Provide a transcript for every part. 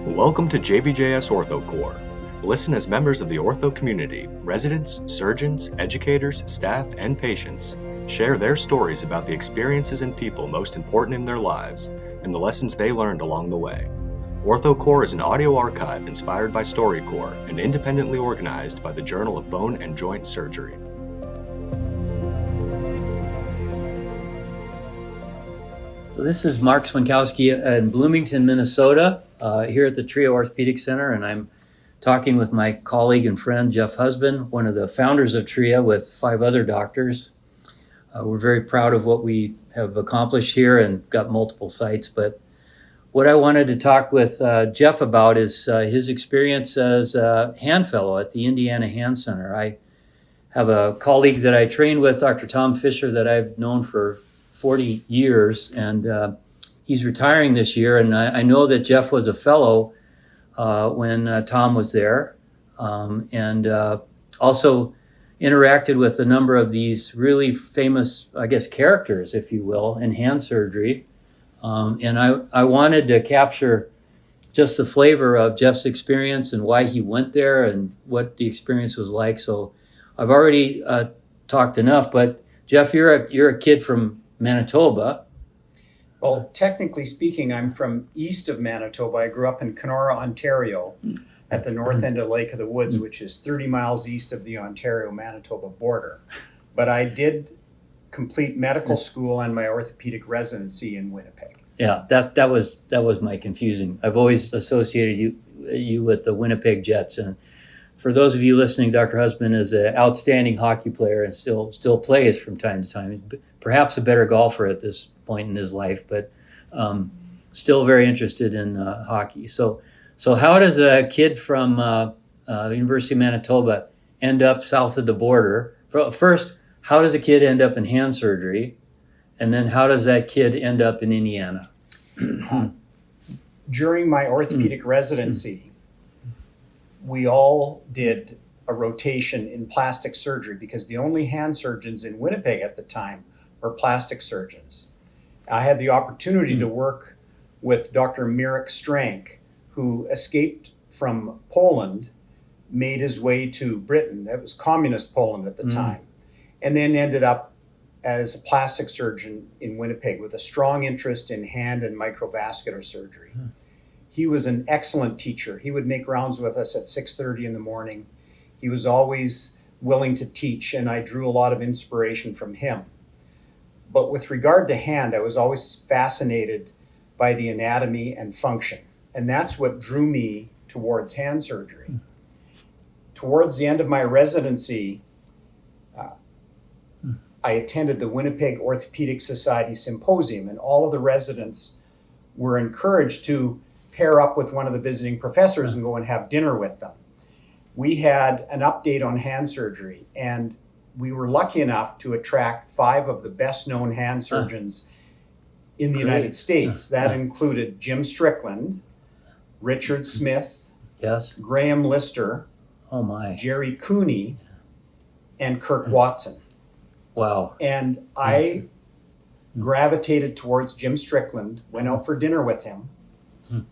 Welcome to JBJS OrthoCorps. Listen as members of the ortho community, residents, surgeons, educators, staff, and patients share their stories about the experiences and people most important in their lives and the lessons they learned along the way. OrthoCorps is an audio archive inspired by StoryCorps and independently organized by the Journal of Bone and Joint Surgery. So this is Mark Swinkowski in Bloomington, Minnesota, here at the Trio Orthopaedic Center, and I'm talking with my colleague and friend Jeff Husband, one of the founders of TRIA with 5 other doctors. We're very proud of what we have accomplished here and got multiple sites, but what I wanted to talk with Jeff about is his experience as a hand fellow at the Indiana Hand Center. I have a colleague that I trained with, Dr. Tom Fisher, that I've known for 40 years, and he's retiring this year. And I know that Jeff was a fellow when Tom was there, and also interacted with a number of these really famous, I guess, characters, if you will, in hand surgery. And I wanted to capture just the flavor of Jeff's experience and why he went there and what the experience was like. So I've already talked enough, but Jeff, you're a kid from Manitoba. Well, technically speaking, I'm from east of Manitoba. I grew up in Kenora, Ontario, at the north end of Lake of the Woods, which is 30 miles east of the Ontario-Manitoba border. But I did complete medical school and my orthopedic residency in Winnipeg. Yeah, that was my confusing. I've always associated you with the Winnipeg Jets, and for those of you listening, Dr. Husband is an outstanding hockey player and still plays from time to time. He's perhaps a better golfer at this point in his life, but still very interested in hockey. So how does a kid from University of Manitoba end up south of the border? First, how does a kid end up in hand surgery? And then how does that kid end up in Indiana? During my orthopedic residency, we all did a rotation in plastic surgery because the only hand surgeons in Winnipeg at the time were plastic surgeons. I had the opportunity to work with Dr. Mirek Strank, who escaped from Poland, made his way to Britain. That was communist Poland at the time, and then ended up as a plastic surgeon in Winnipeg with a strong interest in hand and microvascular surgery. He was an excellent teacher. He would make rounds with us at 6:30 in the morning. He was always willing to teach, and I drew a lot of inspiration from him. But with regard to hand, I was always fascinated by the anatomy and function, and that's what drew me towards hand surgery. Towards the end of my residency, I attended the Winnipeg Orthopaedic Society Symposium, and all of the residents were encouraged to pair up with one of the visiting professors and go and have dinner with them. We had an update on hand surgery, and we were lucky enough to attract 5 of the best known hand surgeons in the United States. That included Jim Strickland, Richard Smith, Yes. Graham Lister, Oh my. Jerry Cooney, and Kirk Watson. Wow. And I gravitated towards Jim Strickland, went out for dinner with him,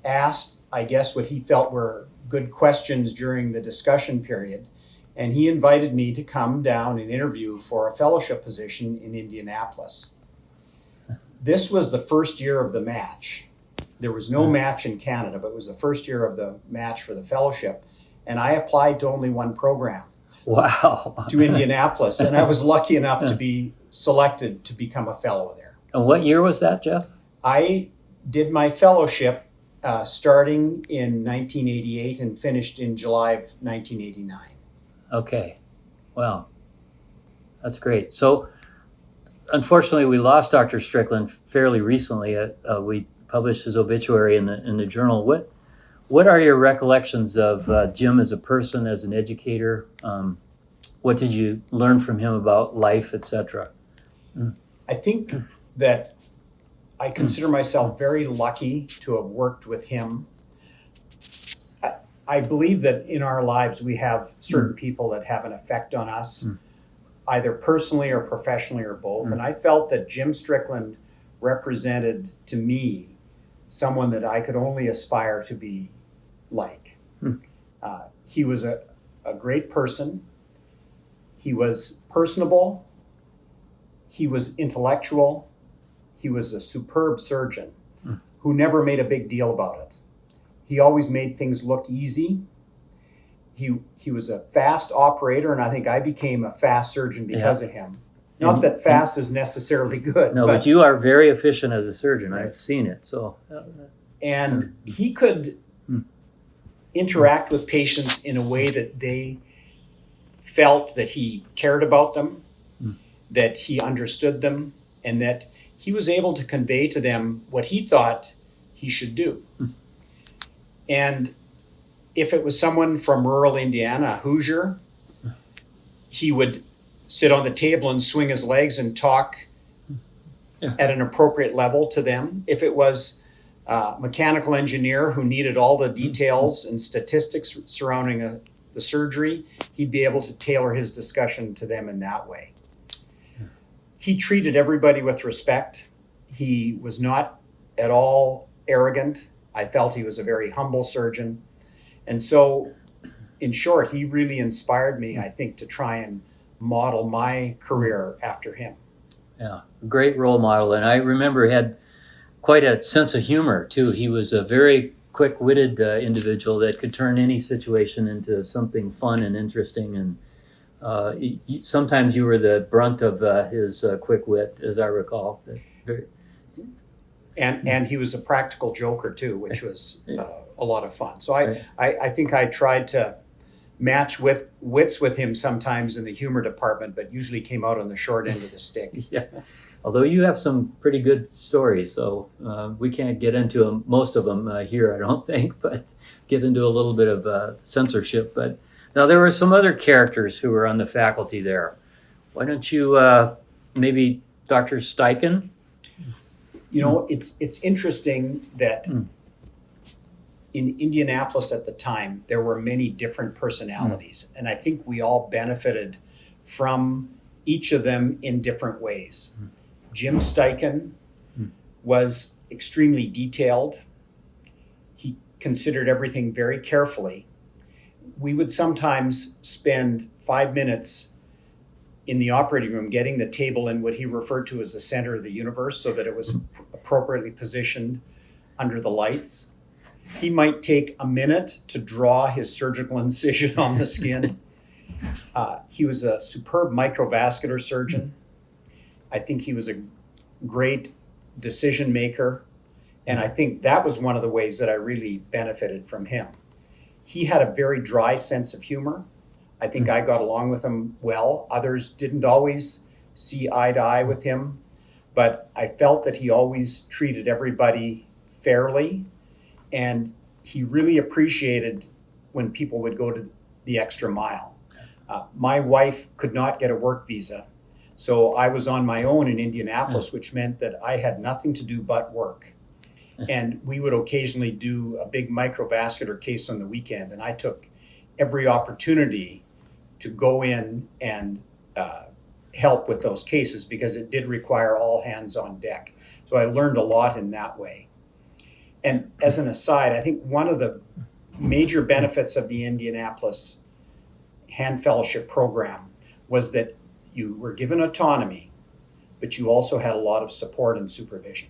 asked, I guess, what he felt were good questions during the discussion period, and he invited me to come down and interview for a fellowship position in Indianapolis. This was the first year of the match. There was no match in Canada, but it was the first year of the match for the fellowship, and I applied to only one program. Wow. To Indianapolis, and I was lucky enough to be selected to become a fellow there. And what year was that, Jeff? I did my fellowship starting in 1988 and finished in July of 1989. Okay. Wow. That's great. So unfortunately, we lost Dr. Strickland fairly recently. We published his obituary in the journal. What are your recollections of Jim as a person, as an educator? What did you learn from him about life, etc.? I think that I consider myself very lucky to have worked with him. I believe that in our lives we have certain people that have an effect on us, either personally or professionally or both. And I felt that Jim Strickland represented to me someone that I could only aspire to be like. He was a great person. He was personable. He was intellectual. He was a superb surgeon who never made a big deal about it. He always made things look easy. He was a fast operator, and I think I became a fast surgeon because of him. Not that fast is necessarily good. No, but you are very efficient as a surgeon. I've seen it. So, and he could interact with patients in a way that they felt that he cared about them, that he understood them, and that he was able to convey to them what he thought he should do. And if it was someone from rural Indiana, a Hoosier, he would sit on the table and swing his legs and talk at an appropriate level to them. If it was a mechanical engineer who needed all the details and statistics surrounding the surgery, he'd be able to tailor his discussion to them in that way. He treated everybody with respect. He was not at all arrogant. I felt he was a very humble surgeon. And so, in short, he really inspired me, I think, to try and model my career after him. Yeah, great role model. And I remember he had quite a sense of humor, too. He was a very quick-witted individual that could turn any situation into something fun and interesting. And sometimes you were the brunt of his quick wit, as I recall. And he was a practical joker, too, which was a lot of fun. So I think I tried to match wits with him sometimes in the humor department, but usually came out on the short end of the stick. Yeah. Although you have some pretty good stories, so we can't get into most of them here, I don't think, but get into a little bit of censorship. But now there were some other characters who were on the faculty there. Why don't you maybe Dr. Steichen? You know, it's interesting that in Indianapolis at the time, there were many different personalities. And I think we all benefited from each of them in different ways. Jim Steichen was extremely detailed. He considered everything very carefully. We would sometimes spend 5 minutes in the operating room getting the table in what he referred to as the center of the universe so that it was appropriately positioned under the lights. He might take a minute to draw his surgical incision on the skin. He was a superb microvascular surgeon. I think he was a great decision maker. And I think that was one of the ways that I really benefited from him. He had a very dry sense of humor. I think I got along with him well. Others didn't always see eye to eye with him, but I felt that he always treated everybody fairly, and he really appreciated when people would go to the extra mile. My wife could not get a work visa, so I was on my own in Indianapolis, which meant that I had nothing to do but work. And we would occasionally do a big microvascular case on the weekend, and I took every opportunity to go in and help with those cases because it did require all hands on deck. So I learned a lot in that way. And as an aside, I think one of the major benefits of the Indianapolis Hand Fellowship program was that you were given autonomy, but you also had a lot of support and supervision.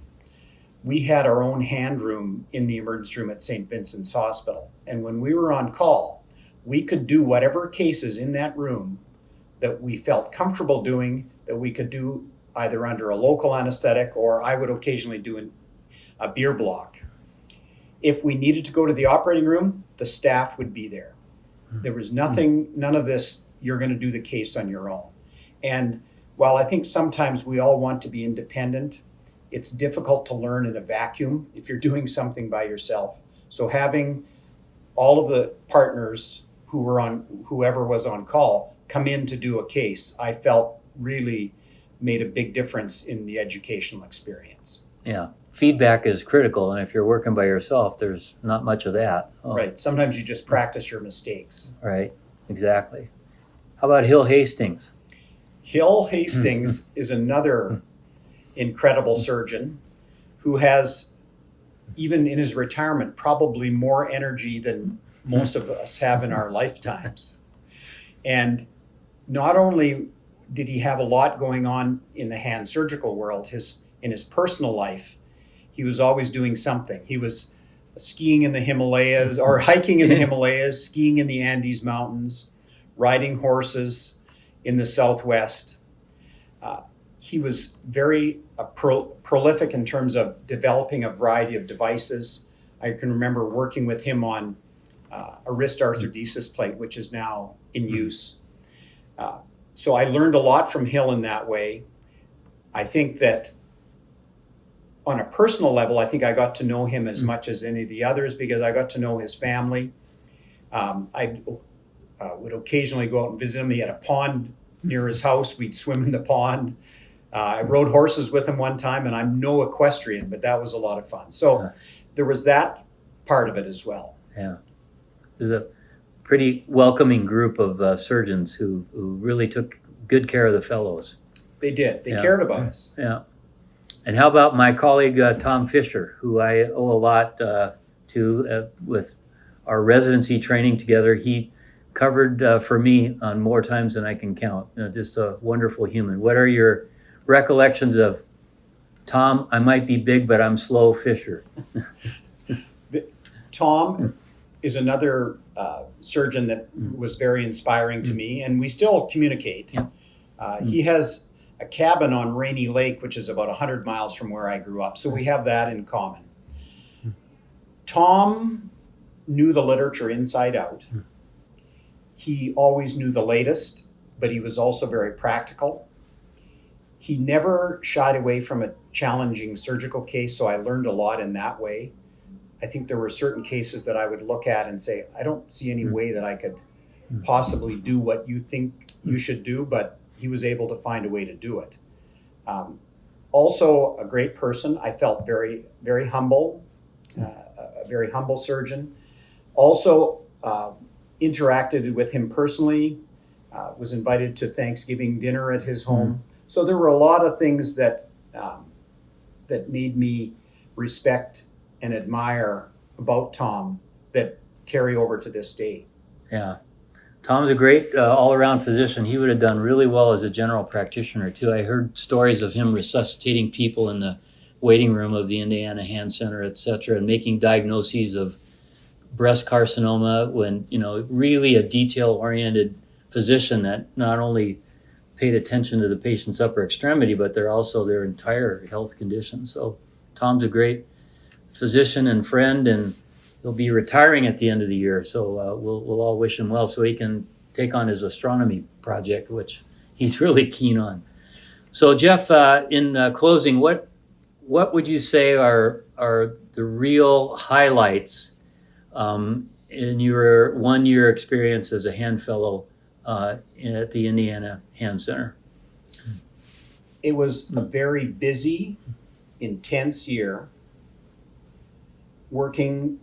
We had our own hand room in the emergency room at St. Vincent's Hospital. And when we were on call, we could do whatever cases in that room that we felt comfortable doing, that we could do either under a local anesthetic, or I would occasionally do a beer block. If we needed to go to the operating room, the staff would be there. There was none of this, you're going to do the case on your own. And while I think sometimes we all want to be independent, it's difficult to learn in a vacuum if you're doing something by yourself. So having all of the partners whoever was on call come in to do a case, I felt really made a big difference in the educational experience. Yeah, feedback is critical, and if you're working by yourself, there's not much of that. Right, sometimes you just practice your mistakes. Right, exactly. How about Hill Hastings? Hill Hastings is another incredible surgeon who has even in his retirement, probably more energy than most of us have in our lifetimes. And not only did he have a lot going on in the hand surgical world, in his personal life, he was always doing something. He was skiing in the Himalayas, or hiking in the Himalayas, skiing in the Andes Mountains, riding horses in the Southwest. He was very prolific in terms of developing a variety of devices. I can remember working with him on a wrist arthrodesis plate, which is now in use. So I learned a lot from Hill in that way. I think that on a personal level, I think I got to know him as much as any of the others because I got to know his family. I would occasionally go out and visit him. He had a pond near his house. We'd swim in the pond. I rode horses with him one time, and I'm no equestrian, but that was a lot of fun. So there was that part of it as well. Yeah. There's a pretty welcoming group of surgeons who really took good care of the fellows. They did. They cared about us. Yeah. And how about my colleague, Tom Fisher, who I owe a lot to with our residency training together. He covered for me on more times than I can count. Just a wonderful human. What are your recollections of Tom? I might be big, but I'm slow Fisher. Tom is another surgeon that was very inspiring to me, and we still communicate. Yeah. He has a cabin on Rainy Lake, which is about 100 miles from where I grew up, so we have that in common. Tom knew the literature inside out. He always knew the latest, but he was also very practical. He never shied away from a challenging surgical case, so I learned a lot in that way. I think there were certain cases that I would look at and say, I don't see any way that I could possibly do what you think you should do, but he was able to find a way to do it. Also a great person. I felt very, very humble, a very humble surgeon. Also interacted with him personally, was invited to Thanksgiving dinner at his home. So there were a lot of things that that made me respect and admire about Tom that carry over to this day. Yeah. Tom's a great all-around physician. He would have done really well as a general practitioner too. I heard stories of him resuscitating people in the waiting room of the Indiana Hand Center, et cetera, and making diagnoses of breast carcinoma when, really a detail-oriented physician that not only paid attention to the patient's upper extremity, but they're also their entire health condition. So Tom's a great physician and friend, and he'll be retiring at the end of the year. So we'll all wish him well so he can take on his astronomy project, which he's really keen on. So Jeff, in closing, what would you say are the real highlights in your 1 year experience as a hand fellow at the Indiana Hand Center? It was a very busy, intense year, working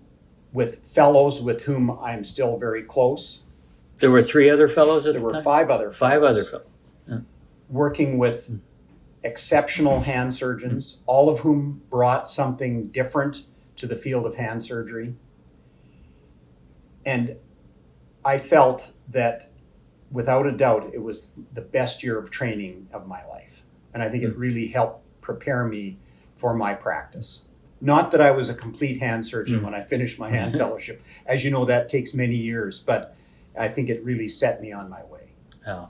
with fellows with whom I'm still very close. There were 3 other fellows at the time? There were 5 other fellows. 5 other fellows. Yeah. Working with exceptional hand surgeons, all of whom brought something different to the field of hand surgery. And I felt that without a doubt, it was the best year of training of my life. And I think it really helped prepare me for my practice. Not that I was a complete hand surgeon when I finished my hand fellowship. As you know, that takes many years, but I think it really set me on my way. Oh.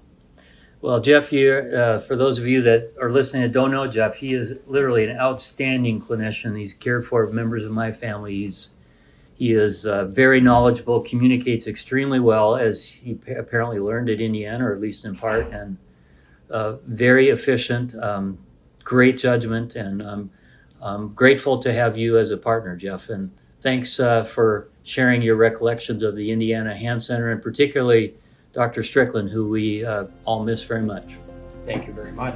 Well, Jeff, for those of you that are listening that don't know Jeff, he is literally an outstanding clinician. He's cared for members of my family. He is very knowledgeable, communicates extremely well, as he apparently learned at Indiana, or at least in part, and very efficient, great judgment, and I'm grateful to have you as a partner, Jeff. And thanks for sharing your recollections of the Indiana Hand Center, and particularly Dr. Strickland, who we all miss very much. Thank you very much.